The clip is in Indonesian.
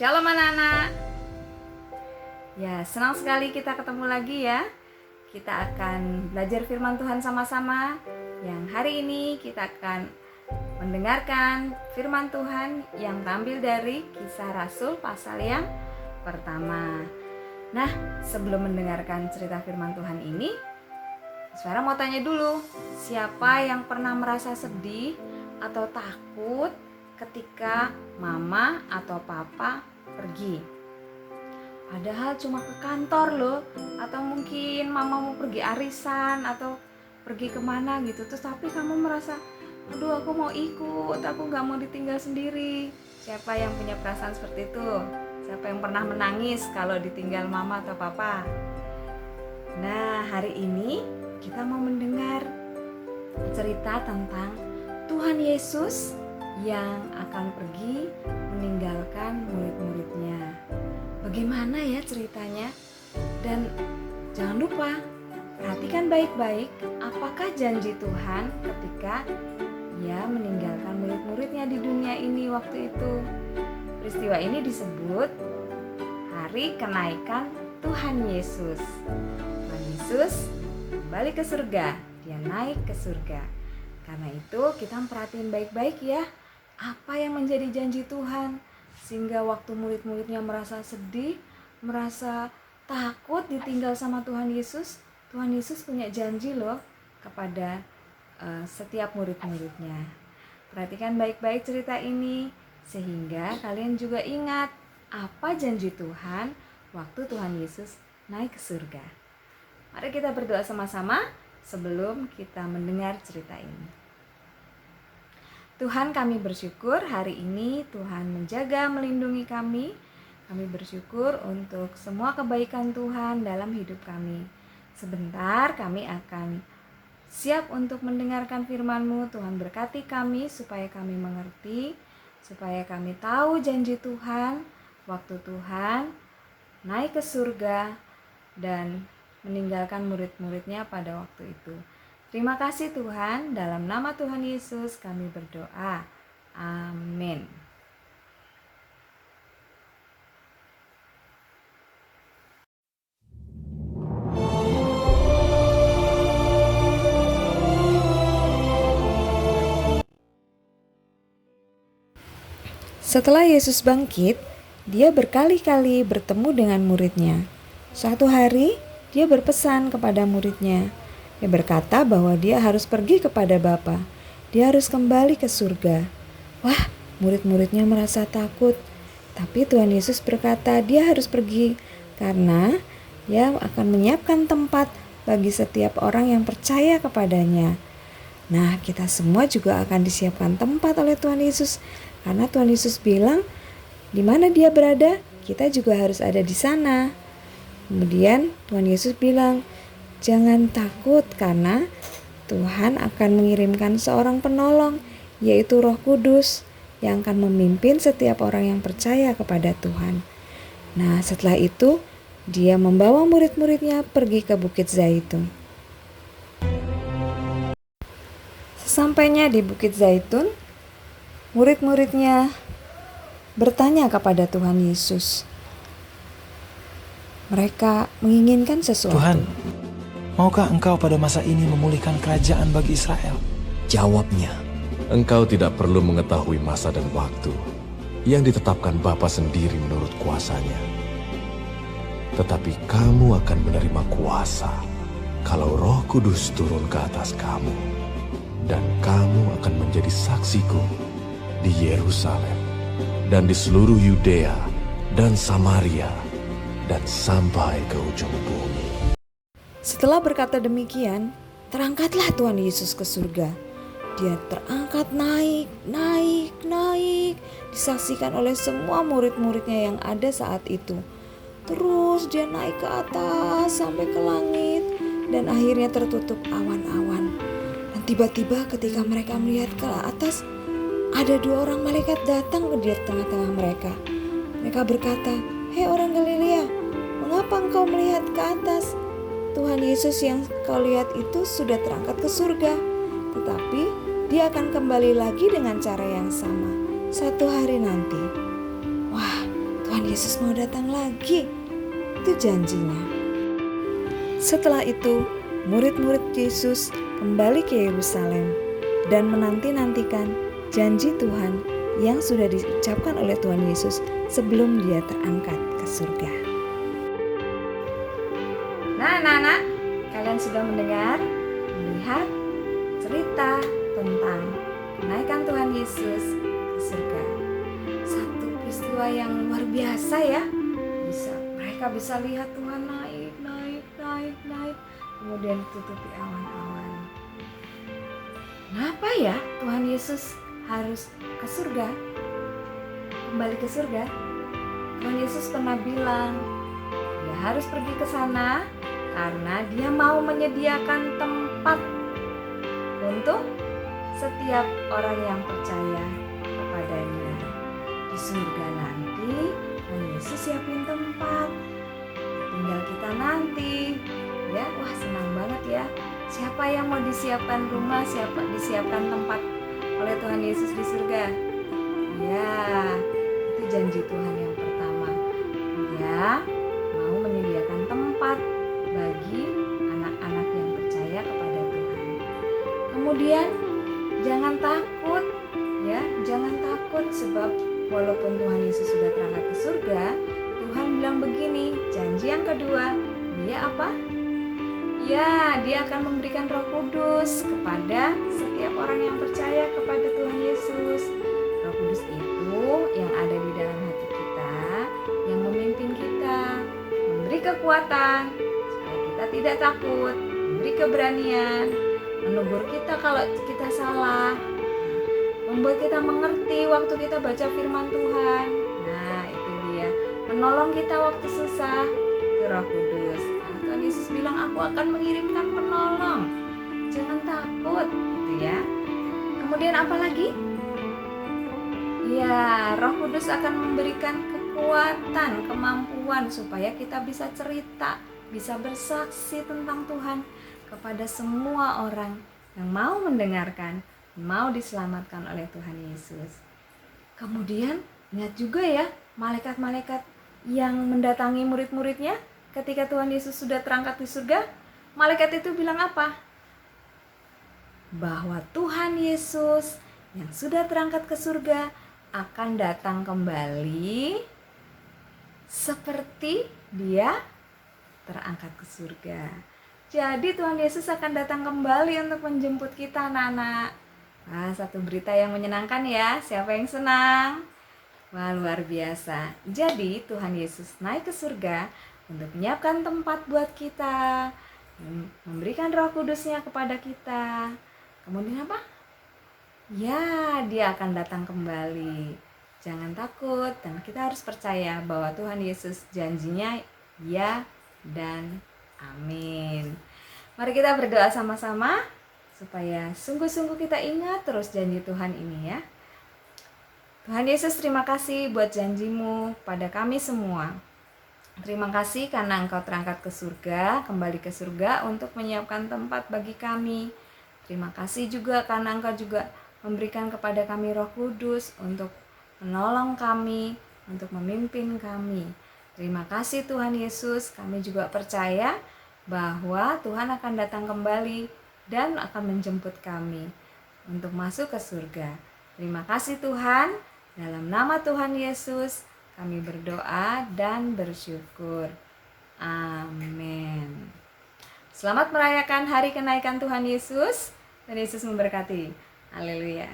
Shalom anak-anak. Ya, senang sekali kita ketemu lagi ya. Kita akan belajar firman Tuhan sama-sama. Yang hari ini kita akan mendengarkan firman Tuhan yang terambil dari Kisah Rasul pasal yang pertama. Nah, sebelum mendengarkan cerita firman Tuhan ini, Suara mau tanya dulu, siapa yang pernah merasa sedih atau takut ketika mama atau papa pergi? Padahal cuma ke kantor loh, atau mungkin mama mau pergi arisan atau pergi kemana gitu, terus tapi kamu merasa, aduh aku mau ikut, aku gak mau ditinggal sendiri. Siapa yang punya perasaan seperti itu? Siapa yang pernah menangis kalau ditinggal mama atau papa? Nah, hari ini kita mau mendengar cerita tentang Tuhan Yesus yang akan pergi meninggalkan murid-muridnya. Bagaimana ya ceritanya? Dan jangan lupa, perhatikan baik-baik apakah janji Tuhan ketika Ia meninggalkan murid-muridnya di dunia ini waktu itu. Peristiwa ini disebut Hari Kenaikan Tuhan Yesus. Tuhan Yesus kembali ke surga, dia naik ke surga. Karena itu kita perhatiin baik-baik ya, apa yang menjadi janji Tuhan, sehingga waktu murid-muridnya merasa sedih, merasa takut ditinggal sama Tuhan Yesus punya janji loh kepada setiap murid-muridnya. Perhatikan baik-baik cerita ini, sehingga kalian juga ingat apa janji Tuhan waktu Tuhan Yesus naik ke surga. Mari kita berdoa sama-sama sebelum kita mendengar cerita ini. Tuhan, kami bersyukur hari ini Tuhan menjaga, melindungi kami. Kami bersyukur untuk semua kebaikan Tuhan dalam hidup kami. Sebentar kami akan siap untuk mendengarkan firman-Mu. Tuhan berkati kami supaya kami mengerti, supaya kami tahu janji Tuhan waktu Tuhan naik ke surga dan meninggalkan murid-muridnya pada waktu itu. Terima kasih Tuhan, dalam nama Tuhan Yesus kami berdoa. Amin. Setelah Yesus bangkit, dia berkali-kali bertemu dengan muridnya. Suatu hari, dia berpesan kepada muridnya. Dia berkata bahwa dia harus pergi kepada Bapa. Dia harus kembali ke surga. Wah, murid-muridnya merasa takut. Tapi Tuhan Yesus berkata dia harus pergi karena dia akan menyiapkan tempat bagi setiap orang yang percaya kepadanya. Nah, kita semua juga akan disiapkan tempat oleh Tuhan Yesus. Karena Tuhan Yesus bilang, di mana dia berada, kita juga harus ada di sana. Kemudian Tuhan Yesus bilang, jangan takut karena Tuhan akan mengirimkan seorang penolong, yaitu Roh Kudus yang akan memimpin setiap orang yang percaya kepada Tuhan. Nah, setelah itu dia membawa murid-muridnya pergi ke Bukit Zaitun. Sesampainya di Bukit Zaitun, murid-muridnya bertanya kepada Tuhan Yesus. Mereka menginginkan sesuatu. Tuhan, maukah Engkau pada masa ini memulihkan kerajaan bagi Israel? Jawabnya, Engkau tidak perlu mengetahui masa dan waktu yang ditetapkan Bapa sendiri menurut kuasanya. Tetapi kamu akan menerima kuasa kalau Roh Kudus turun ke atas kamu. Dan kamu akan menjadi saksiku di Yerusalem dan di seluruh Yudea dan Samaria dan sampai ke ujung bumi. Setelah berkata demikian, terangkatlah Tuhan Yesus ke surga. Dia terangkat naik, disaksikan oleh semua murid-muridnya yang ada saat itu. Terus dia naik ke atas sampai ke langit dan akhirnya tertutup awan-awan. Dan tiba-tiba ketika mereka melihat ke atas, ada dua orang malaikat datang ke tengah-tengah mereka. Mereka berkata, "Hei orang Galilea, mengapa engkau melihat ke atas? Tuhan Yesus yang kau lihat itu sudah terangkat ke surga. Tetapi dia akan kembali lagi dengan cara yang sama suatu hari nanti." Wah, Tuhan Yesus mau datang lagi. Itu janjinya. Setelah itu, murid-murid Yesus kembali ke Yerusalem dan menanti-nantikan janji Tuhan yang sudah diucapkan oleh Tuhan Yesus sebelum dia terangkat ke surga. Nah, anak-anak, kalian sudah mendengar, melihat cerita tentang kenaikan Tuhan Yesus ke surga. Satu peristiwa yang luar biasa ya. Mereka bisa lihat Tuhan naik, kemudian ditutupi awan-awan. Kenapa ya Tuhan Yesus harus ke surga? Kembali ke surga? Tuhan Yesus pernah bilang, dia harus pergi ke sana karena dia mau menyediakan tempat untuk setiap orang yang percaya kepadanya. Di surga nanti Tuhan Yesus siapin tempat, tinggal kita nanti ya. Wah, senang banget ya. Siapa yang mau disiapkan rumah, siapa disiapkan tempat oleh Tuhan Yesus di surga? Ya, itu janji Tuhan yang pertama. Dia mau menyediakan tempat bagi anak-anak yang percaya kepada Tuhan. Kemudian jangan takut ya, jangan takut sebab walaupun Tuhan Yesus sudah terangkat ke surga, Tuhan bilang begini, janji yang kedua, dia apa? Ya, dia akan memberikan Roh Kudus kepada setiap orang yang percaya kepada Tuhan Yesus. Roh Kudus itu yang ada di dalam hati kita, yang memimpin kita, memberi kekuatan supaya kita tidak takut, memberi keberanian, menegur kita kalau kita salah, membuat kita mengerti waktu kita baca firman Tuhan. Nah, itu dia, menolong kita waktu susah, itu Roh Kudus. Nah, Tuhan Yesus bilang, aku akan mengirimkan penolong, jangan takut, gitu ya. Kemudian apa lagi? Ya, Roh Kudus akan memberikan kekuatan, kemampuan supaya kita bisa cerita, bisa bersaksi tentang Tuhan kepada semua orang yang mau mendengarkan, mau diselamatkan oleh Tuhan Yesus. Kemudian ingat juga ya, malaikat-malaikat yang mendatangi murid-muridnya ketika Tuhan Yesus sudah terangkat di surga. Malaikat itu bilang apa? Bahwa Tuhan Yesus yang sudah terangkat ke surga akan datang kembali seperti dia terangkat ke surga. Jadi Tuhan Yesus akan datang kembali untuk menjemput kita, anak-anak. Wah, satu berita yang menyenangkan ya. Siapa yang senang? Wah, luar biasa. Jadi Tuhan Yesus naik ke surga untuk menyiapkan tempat buat kita, memberikan Roh Kudusnya kepada kita. Kemudian apa? Ya, dia akan datang kembali. Jangan takut, dan kita harus percaya bahwa Tuhan Yesus janjinya ya dan amin. Mari kita berdoa sama-sama supaya sungguh-sungguh kita ingat terus janji Tuhan ini ya. Tuhan Yesus, terima kasih buat janjimu pada kami semua. Terima kasih karena Engkau terangkat ke surga, kembali ke surga untuk menyiapkan tempat bagi kami. Terima kasih juga karena Engkau juga memberikan kepada kami Roh Kudus untuk menolong kami, untuk memimpin kami. Terima kasih Tuhan Yesus, kami juga percaya bahwa Tuhan akan datang kembali dan akan menjemput kami untuk masuk ke surga. Terima kasih Tuhan, dalam nama Tuhan Yesus kami berdoa dan bersyukur. Amin. Selamat merayakan hari kenaikan Tuhan Yesus. Tuhan Yesus memberkati. Haleluya.